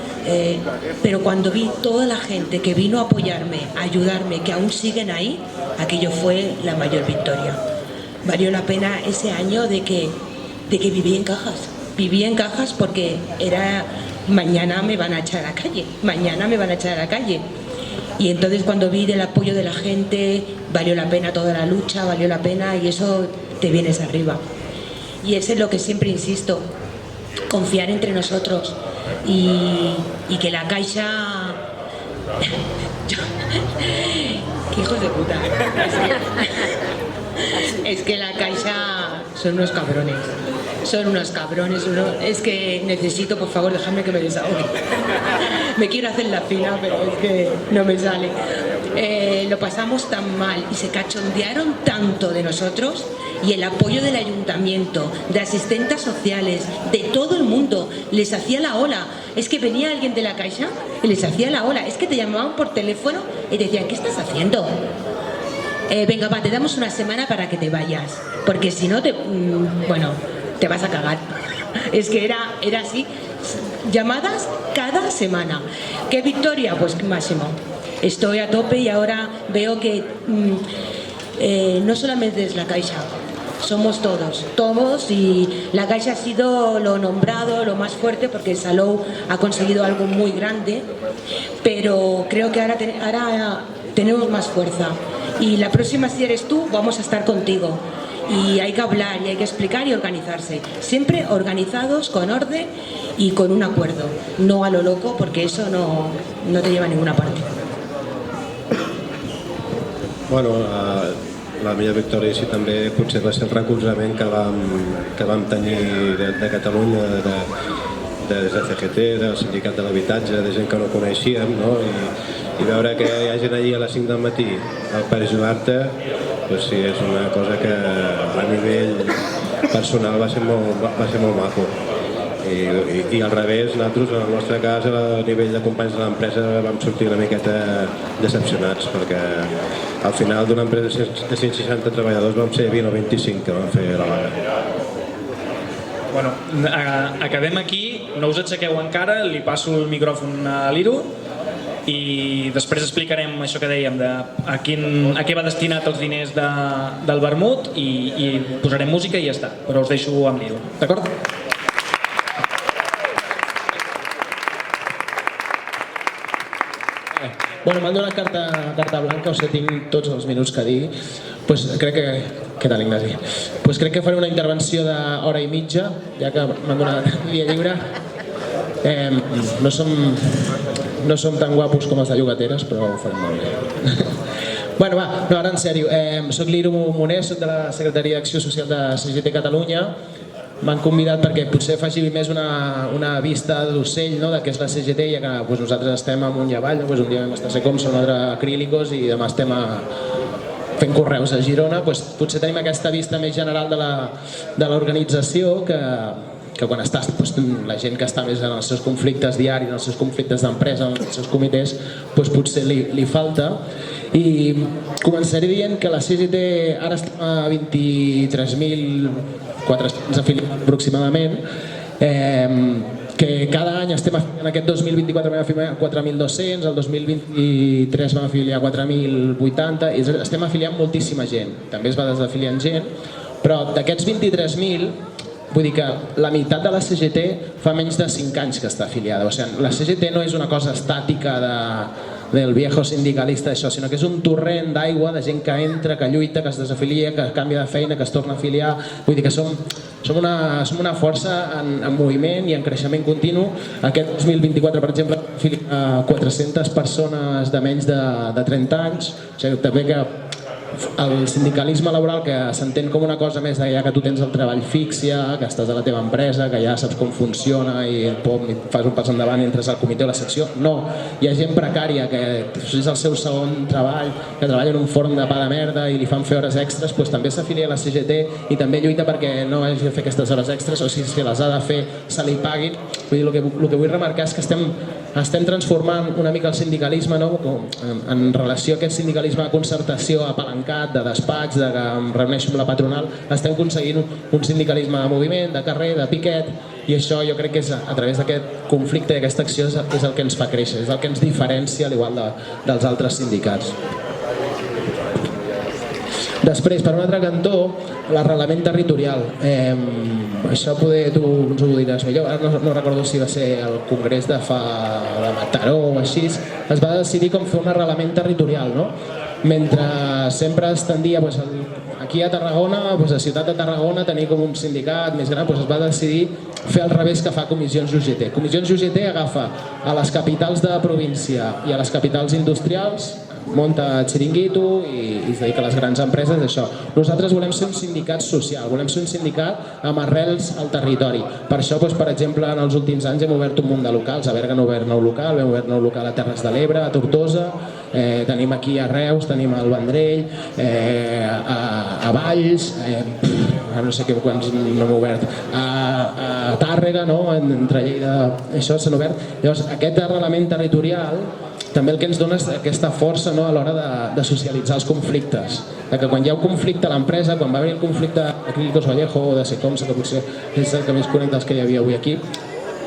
pero cuando vi toda la gente que vino a apoyarme, a ayudarme, que aún siguen ahí, aquello fue la mayor victoria. Valió la pena ese año de que viví en cajas. Viví en cajas porque era mañana me van a echar a la calle, mañana me van a echar a la calle. Y entonces cuando vi el apoyo de la gente, valió la pena toda la lucha, valió la pena, y eso te vienes arriba. Y eso es lo que siempre insisto, confiar entre nosotros y que la Caixa ¡Qué hijos de puta! Es que la Caixa son unos cabrones. Son unos cabrones. Es que necesito, por favor, dejadme que me desahogue. Me quiero hacer la fila, pero es que no me sale. Lo pasamos tan mal y se cachondearon tanto de nosotros, y el apoyo del ayuntamiento, de asistentes sociales, de todo el mundo, les hacía la ola. Es que venía alguien de la Caixa y les hacía la ola. Es que te llamaban por teléfono y te decían, ¿qué estás haciendo? Venga, va, te damos una semana para que te vayas, porque si no te vas a cagar. Es que era así, llamadas cada semana. ¿Qué victoria? Pues máximo. Estoy a tope y ahora veo que no solamente es la Caixa, somos todos, y la Caixa ha sido lo nombrado, lo más fuerte, porque Salou ha conseguido algo muy grande, pero creo que ahora tenemos más fuerza, y la próxima, si eres tú, vamos a estar contigo, y hay que hablar y hay que explicar y organizarse, siempre organizados, con orden y con un acuerdo, no a lo loco, porque eso no te lleva a ninguna parte. Bueno, la millor victòria sí també potser va ser el recolzament que vam tenir de Catalunya, des de CGT, del Sindicat de l'Habitatge, de gent que no coneixíem, no? I veure que hi ha gent allí a les 5 del matí per ajudar-te, doncs sí, és una cosa que a nivell personal va ser molt maco. I al revés, nosaltres, en el nostre cas, a nivell de companys de l'empresa, vam sortir una miqueta decepcionats, perquè al final d'una empresa de 160 treballadors vam ser 20 o 25 que vam fer la vaga. Bueno, acabem aquí, no us aixequeu encara, li passo el micròfon a l'Iro i després explicarem això que dèiem, a què va destinat els diners del vermut, i posarem música i ja està, però us deixo amb l'Iro, d'acord? Bueno, m'han donat carta blanca, o sigui, tinc tots els minuts que dir. Pues crec que... Què tal, Ignasi? Pues crec que faré una intervenció d'hora i mitja, ja que m'han donat via lliure. No som tan guapos com els de llogateres, però ho farem molt bé. Bueno, va, no, ara en sèrio. Soc l'Iro Moner, soc de la Secretaria d'Acció Social de CGT Catalunya. M'han convidat perquè potser faci més una vista d'ocell, de què és la CGT, ja que nosaltres estem amunt i avall, un dia vam estar a Secomsa, un altre a Acrílicos, i demà estem fent correus a Girona. Potser tenim aquesta vista més general de l'organització, que quan estàs la gent que està més en els seus conflictes diaris, en els seus conflictes d'empresa, en els seus comitès, potser li falta. I començaré dient que la CGT ara està a 23.400 afiliats aproximadament, que cada any estem afiliant, aquest 2024 vam afiliar 4.200, el 2023 vam afiliar 4.080, i estem afiliant moltíssima gent, també es va desafiliant gent, però d'aquests 23.000, vull dir que la meitat de la CGT fa menys de 5 anys que està afiliada. O sigui, la CGT no és una cosa estàtica del viejo sindicalista, això, sinó que és un torrent d'aigua de gent que entra, que lluita, que es desafilia, que canvia de feina, que es torna a afiliar. Vull dir que som una força en moviment i en creixement continu. Aquest 2024, per exemple, afiliar 400 persones de menys de 30 anys. O sigui, també que el sindicalisme laboral, que s'entén com una cosa més ja que tu tens el treball fix, ja que estàs a la teva empresa, que ja saps com funciona i fas un pas endavant i entres al comitè o a la secció. No, hi ha gent precària que és el seu segon treball, que treballa en un forn de pa de merda i li fan fer hores extres, doncs també s'afilia a la CGT i també lluita perquè no hagi de fer aquestes hores extres, o si les ha de fer se li paguin. Vull dir, el que vull remarcar és que estem transformant una mica el sindicalisme en relació a aquest sindicalisme de concertació apalancat, de despatx, de que em reuneixo amb la patronal. Estem aconseguint un sindicalisme de moviment, de carrer, de piquet, i això jo crec que és a través d'aquest conflicte i aquesta acció és el que ens fa créixer, és el que ens diferencia, al igual dels altres sindicats. Després, per un altre cantó, l'arrelament territorial. Això poder tu ens ho diràs millor. Ara no recordo si va ser el congrés de Mataró o així. Es va decidir com fer un arrelament territorial, no? Mentre sempre es tendia aquí a Tarragona, a Ciutat de Tarragona, tenir com un sindicat més gran, es va decidir fer al revés que fa Comissions UGT. Comissions UGT agafa a les capitals de província i a les capitals industrials, munta xiringuito i es dedica a les grans empreses d'això. Nosaltres volem ser un sindicat social, volem ser un sindicat amb arrels al territori. Per això, per exemple, en els últims anys hem obert un munt de locals. A Berga hem obert nou local, hem obert nou local a Terres de l'Ebre, a Tortosa, tenim aquí a Reus, tenim al Vendrell, a Valls, no sé quants no hem obert, a Tàrrega, entre Lleida, això s'han obert. Llavors, aquest arrelament territorial també el que ens dona és aquesta força a l'hora de socialitzar els conflictes, que quan hi ha un conflicte a l'empresa, quan va haver el conflicte a Clínicos Vallejo o de Secomsa, que potser és el que més conec dels que hi havia avui aquí,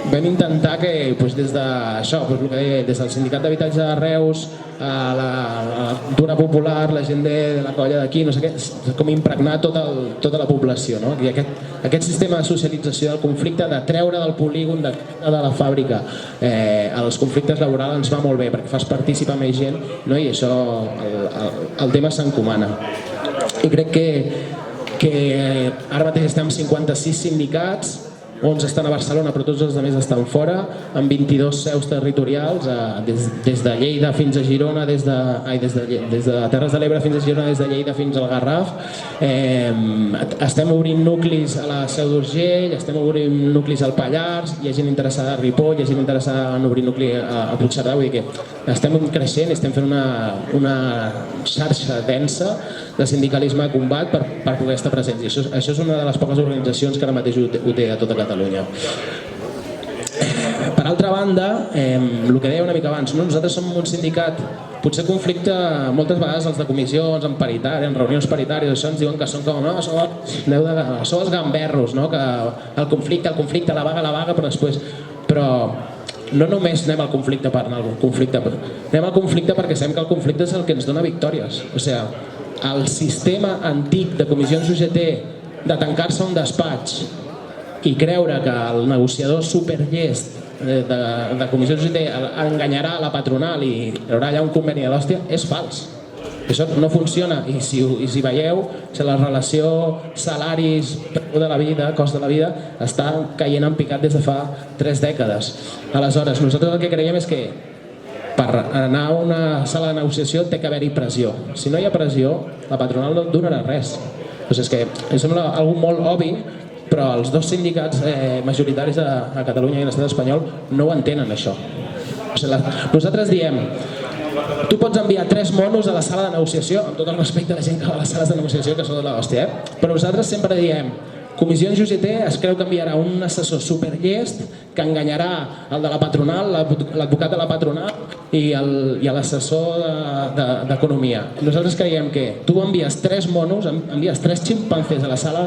vam intentar que des del Sindicat d'Habitatge de Reus, a la cultura popular, la gent de la colla d'aquí, no sé què, com impregnar tota la població. I aquest sistema de socialització del conflicte, de treure del polígon, de la fàbrica, els conflictes laborals ens va molt bé perquè fas participar més gent i això, el tema s'encomana. I crec que ara mateix estem amb 56 sindicats, 11 estan a Barcelona però tots els altres estan fora, amb 22 seus territorials, des de Lleida fins a Girona, des de Terres de l'Ebre fins a Girona, des de Lleida fins al Garraf. Estem obrint nuclis a la Seu d'Urgell, estem obrint nuclis al Pallars, hi ha gent interessada a Ripoll, hi ha gent interessada en obrir nucli a Puigcerdà, vull dir que estem creixent, estem fent una xarxa densa de sindicalisme de combat per poder estar presents, i això és una de les poques organitzacions que ara mateix ho té a tota Catalunya. Per altra banda, el que deia una mica abans, nosaltres som un sindicat, potser conflicte moltes vegades els de comissions, en paritari, en reunions paritàries, això ens diuen que són com, sou els gamberros, que el conflicte, la vaga, però després... Però no només anem al conflicte per anar al conflicte, anem al conflicte perquè sabem que el conflicte és el que ens dona victòries. O sigui, el sistema antic de comissions UGT de tancar-se a un despatx i creure que el negociador superllest de comissions UGT enganyarà la patronal i hi haurà allà un conveni de l'hòstia és fals. Això no funciona, i si veieu, la relació salaris de la vida, cost de la vida, està caient en picat des de fa 3 dècades. Aleshores, nosaltres el que creiem és que per anar a una sala de negociació té que haver-hi pressió. Si no hi ha pressió, la patronal no et donarà res. És que em sembla algo molt obvi, però els dos sindicats majoritaris a Catalunya i a l'estat espanyol no ho entenen, això. Nosaltres diem, tu pots enviar 3 monos a la sala de negociació, amb tot el respecte a la gent que va a les sales de negociació, que són de l'hòstia, però nosaltres sempre diem, Comissions UGT es creu que enviarà un assessor superllest que enganyarà el de la patronal, l'advocat de la patronal i l'assessor d'economia. Nosaltres creiem que tu envies 3 monos, envies 3 ximpanzés a la sala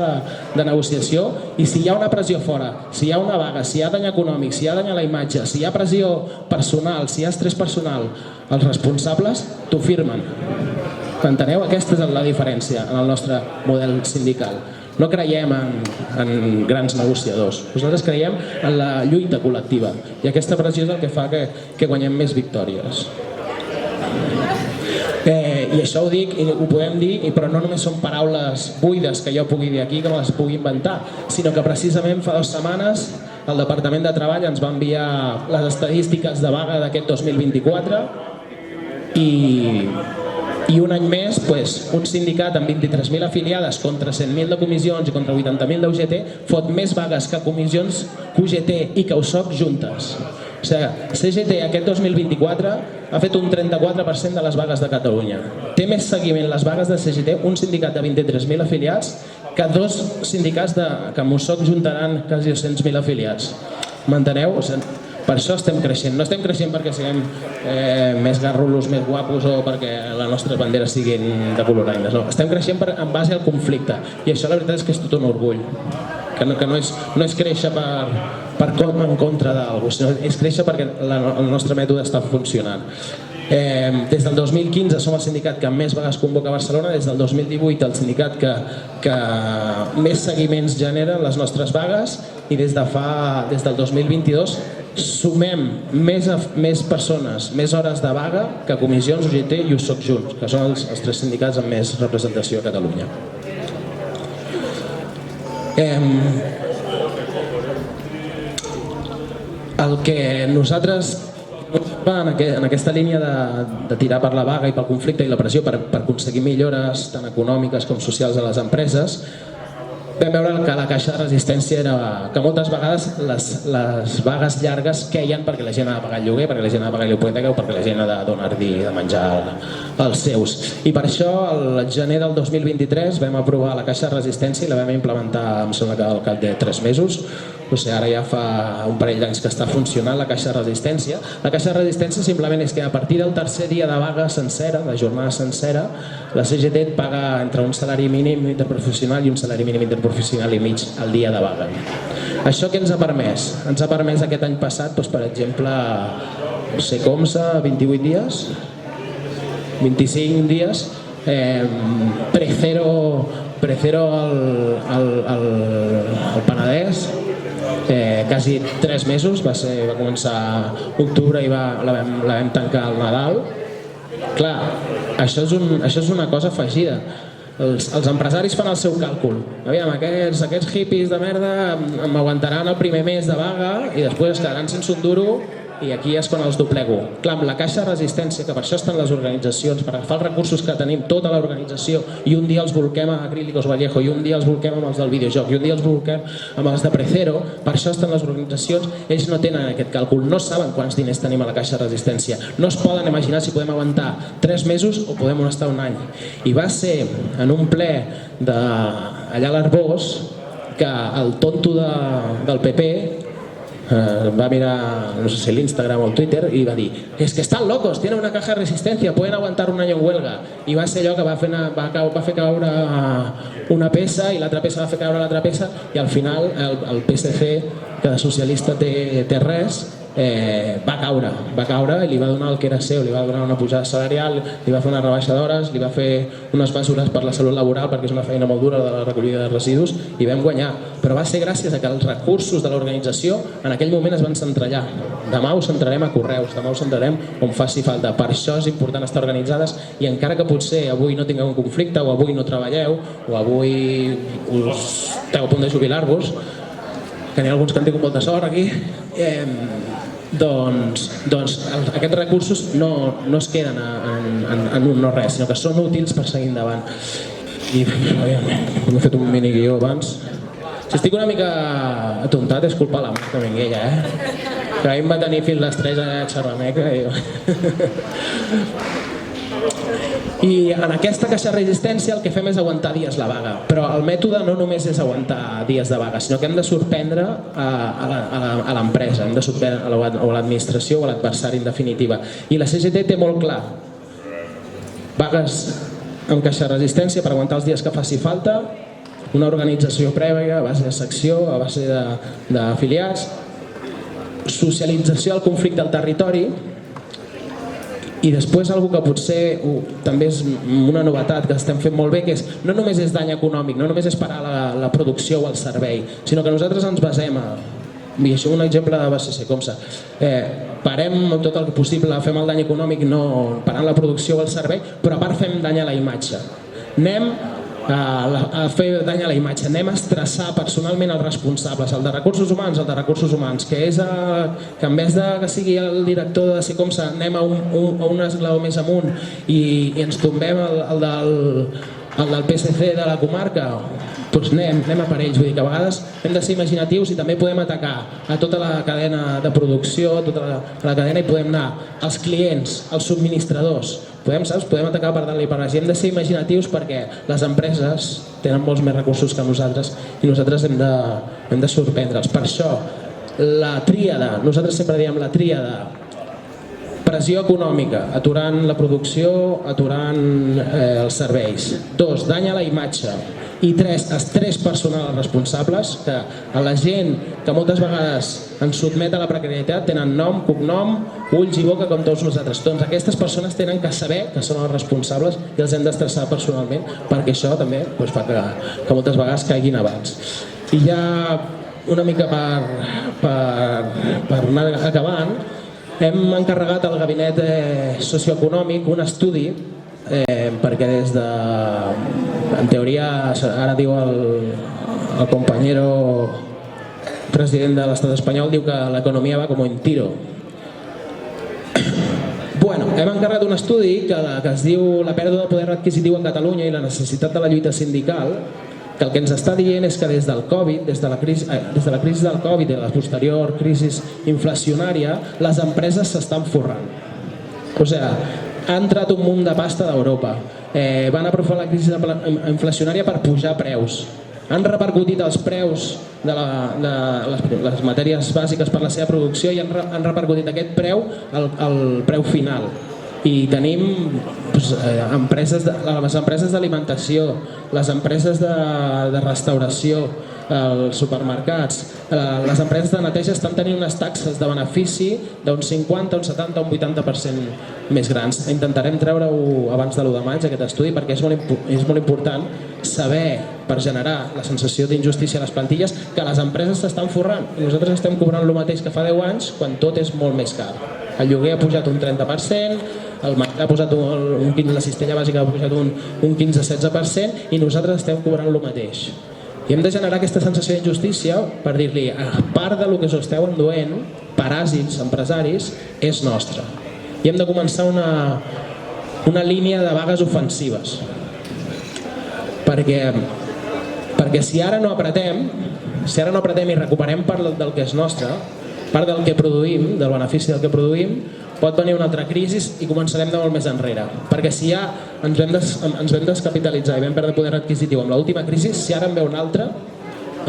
de negociació i si hi ha una pressió fora, si hi ha una vaga, si hi ha dany econòmic, si hi ha dany a la imatge, si hi ha pressió personal, si hi ha estrès personal, els responsables t'ho firmen. Enteneu? Aquesta és la diferència en el nostre model sindical. No creiem en grans negociadors, nosaltres creiem en la lluita col·lectiva i aquesta pressió és el que fa que guanyem més victòries. I això ho dic i ho podem dir, però no només són paraules buides que jo pugui dir aquí, que me les pugui inventar, sinó que precisament fa 2 setmanes el Departament de Treball ens va enviar les estadístiques de vaga d'aquest 2024 i un any més un sindicat amb 23.000 afiliades contra 100.000 de comissions i contra 80.000 d'UGT fot més vagues que comissions UGT i CAUSOC juntes. O sigui, CGT aquest 2024 ha fet un 34% de les vagues de Catalunya. Té més seguiment les vagues de CGT, un sindicat de 23.000 afiliats, que 2 sindicats que amb USOC juntaran quasi 200.000 afiliats. M'enteneu? Per això estem creixent. No estem creixent perquè siguem més garrulos, més guapos o perquè les nostres banderes siguin de color no. Estem creixent en base al conflicte i això la veritat és que és tot un orgull. Que no és créixer en contra d'algú, sinó és créixer perquè el nostre mètode està funcionant. Des del 2015 som el sindicat que més vagues convoca a Barcelona, des del 2018 el sindicat que més seguiments genera les nostres vagues, i des del 2022 sumem més persones, més hores de vaga que Comissions, UGT i USOC junts, que són els 3 sindicats amb més representació a Catalunya. El que nosaltres en aquesta línia de tirar per la vaga i pel conflicte i la pressió per aconseguir millores tant econòmiques com socials a les empreses, vam veure que la caixa de resistència era que moltes vegades les vagues llargues queien perquè la gent ha de pagar el lloguer, perquè la gent ha de pagar l'hipoteca o perquè la gent ha de donar-li de menjar als seus. I per això al gener del 2023 vam aprovar la caixa de resistència i la vam implementar, em sembla que al cap de 3 mesos. O sigui, ara ja fa un parell d'anys que està funcionant la caixa de resistència. La caixa de resistència simplement és que a partir del tercer dia de vaga sencera, de jornada sencera, la CGT et paga entre un salari mínim interprofessional i un salari mínim interprofessional i mig al dia de vaga. Això què ens ha permès? Ens ha permès aquest any passat, doncs, per exemple, Secomsa, 28 dies, 25 dies, Precero al Penedès, quasi 3 mesos, va començar octubre i la vam tancar al Nadal. Clar, això és una cosa afegida. Els empresaris fan el seu càlcul. Aviam, aquests hippies de merda m'aguantaran el primer mes de vaga i després es quedaran sense un duro, i aquí és quan els doblego. Clar, amb la caixa de resistència, que per això estan les organitzacions, per agafar els recursos que tenim, tota l'organització, i un dia els volquem a Acrílicos Vallejo, i un dia els volquem amb els del videojoc, i un dia els volquem amb els de Precero, per això estan les organitzacions. Ells no tenen aquest càlcul, no saben quants diners tenim a la caixa de resistència, no es poden imaginar si podem aguantar 3 mesos o podem estar un any. I va ser en un ple allà a l'Arbós que el tonto del PP va mirar, no sé si l'Instagram o el Twitter, i va dir: es que están locos, tienen una caja de resistencia, pueden aguantar un año en huelga. I va ser allò que va fer caure una peça, i l'altra peça va fer caure l'altra peça, i al final el PSC, que de socialista té res, va caure i li va donar el que era seu, li va donar una pujada salarial, li va fer una rebaixa d'hores, li va fer unes mesures per la salut laboral, perquè és una feina molt dura de la recollida de residus, i vam guanyar. Però va ser gràcies a que els recursos de l'organització en aquell moment es van centrar allà. Demà ho centrarem a Correus, demà ho centrarem on faci falta. Per això és important estar organitzades, i encara que potser avui no tingueu un conflicte, o avui no treballeu, o avui esteu a punt de jubilar-vos, que n'hi ha alguns que han tingut molta sort aquí, doncs aquests recursos no es queden en un no res, sinó que són útils per seguir endavant. I hem fet un mini guió abans. Si estic una mica atontat és culpa de la Marta Minguella, que ahir em va tenir fins les 3 a Xerrameca. I en aquesta caixa de resistència el que fem és aguantar dies la vaga, però el mètode no només és aguantar dies de vaga, sinó que hem de sorprendre a l'empresa, hem de sorprendre a l'administració o a l'adversari en definitiva. I la CGT té molt clar: vagues amb caixa de resistència per aguantar els dies que faci falta, una organització prèvia a base de secció, a base d'afiliats, socialització al conflicte al territori. I després algo que potser també és una novetat que estem fent molt bé, que és no només és dany econòmic, no només és parar la producció o el servei, sinó que nosaltres ens basem i això és un exemple de base Secomsa, parem tot el possible, fem el dany econòmic no parant la producció o el servei, però a part fem dany a la imatge. Anem a fer dany a la imatge, anem a estressar personalment els responsables, el de recursos humans, que és que en vez de que sigui el director de Secomsa anem a un esglaó més amunt i ens tombem el del PSC de la comarca, doncs anem a per ells. Vull dir que a vegades hem de ser imaginatius i també podem atacar a tota la cadena de producció, a tota la cadena, i podem anar als clients, als subministradors, podem atacar per dalt i per baix. Hem de ser imaginatius perquè les empreses tenen molts més recursos que nosaltres i nosaltres hem de sorprendre'ls. Per això la tríada, nosaltres sempre diem la tríada pressió econòmica, aturant la producció, aturant els serveis. 2, dany a la imatge. I 3, estrès personal als responsables, que a la gent que moltes vegades ens sotmet a la precarietat tenen nom, cognom, ulls i boca com tots nosaltres. Doncs aquestes persones tenen que saber que són els responsables i els hem d'estressar personalment, perquè això també fa que moltes vegades caiguin abans. I ja una mica per anar acabant, hem encarregat al gabinet socioeconòmic un estudi perquè des de, en teoria, ara diu el compañero president de l'estat espanyol, diu que l'economia va com un tiro. Bueno, hem encarregat un estudi que es diu la pèrdua de poder adquisitiu a Catalunya i la necessitat de la lluita sindical, que el que ens està dient és que des del Covid, des de la crisi del Covid i la posterior crisi inflacionària, les empreses s'estan forrant. O sigui, ha entrat un munt de pasta d'Europa, van aprofitar la crisi inflacionària per pujar preus, han repercutit els preus de les matèries bàsiques per la seva producció i han repercutit aquest preu al preu final. I tenim les empreses d'alimentació, les empreses de restauració, els supermercats, les empreses de neteja estan tenint unes taxes de benefici d'un 50, un 70, un 80% més grans. Intentarem treure-ho abans de l'1 de maig, aquest estudi, perquè és molt important saber, per generar la sensació d'injustícia a les plantilles, que les empreses s'estan forrant i nosaltres estem cobrant el mateix que fa 10 anys quan tot és molt més car. El lloguer ha pujat un 30%, el menjar ha posat la cistella bàsica ha pujat un 15-16% i nosaltres estem cobrant el mateix. I hem de generar aquesta sensació d'injustícia per dir-li, a part del que us esteu enduent, paràsits, empresaris, és nostre. I hem de començar una línia de vagues ofensives. Perquè si ara no apretem i recuperem part del que és nostre, part del que produïm, del benefici del que produïm, pot venir una altra crisi i començarem de molt més enrere. Perquè si ja ens vam descapitalitzar i vam perdre poder adquisitiu amb l'última crisi, si ara en ve una altra,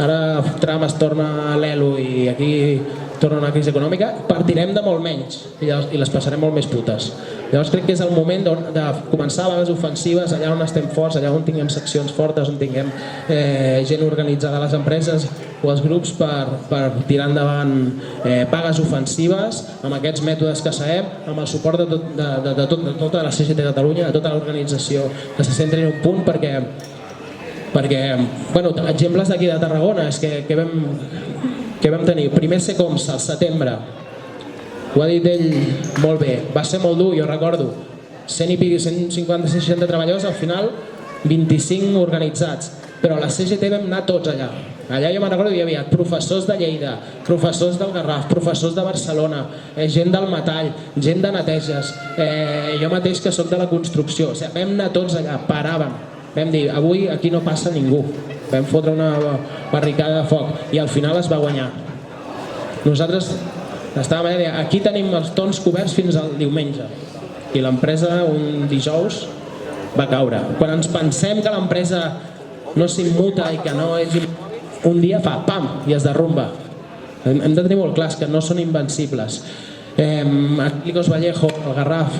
ara Trump es torna a l'ELO i aquí torna una crisi econòmica, partirem de molt menys i les passarem molt més putes. Llavors crec que és el moment de començar vagues ofensives allà on estem forts, allà on tinguem seccions fortes, on tinguem gent organitzada a les empreses o els grups per tirar endavant vagues ofensives amb aquests mètodes que sabem, amb el suport de tota la CGT de Catalunya, de tota l'organització, que se centri en un punt perquè exemples d'aquí de Tarragona és que vam tenir primer Secoms al setembre, ho ha dit ell molt bé, va ser molt dur, jo recordo 150-160 treballadors, al final 25 organitzats, però a la CGT vam anar tots allà. Allà jo me'n recordo que hi havia professors de Lleida, professors del Garraf, professors de Barcelona, gent del metall, gent de neteges, jo mateix que soc de la construcció, o sigui, vam anar tots allà, paràvem, vam dir, avui aquí no passa ningú, vam fotre una barricada de foc i al final es va guanyar. Nosaltres estàvem allà, aquí tenim els tons coberts fins al diumenge i l'empresa un dijous va caure. Quan ens pensem que l'empresa no s'immuta i que no és... un dia fa pam i es derrumba. Hem de tenir molt clars que no són invencibles. A Clicos Vallejo, el Garraf,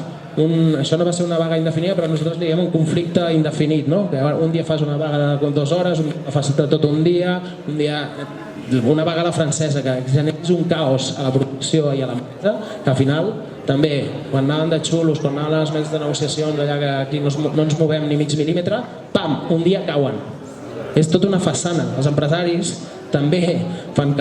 això no va ser una vaga indefinida, però nosaltres li diem un conflicte indefinit, no? Que un dia fas una vaga de 2 hores, un dia fas tot un dia, una vaga a la francesa, que generés un caos a la producció i a l'empresa, que al final també, quan anaven de xulos, quan anaven a les meses de negociacions, allà que aquí no ens movem ni mig mil·límetre, pam, un dia cauen. És tota una façana. Els empresaris també fan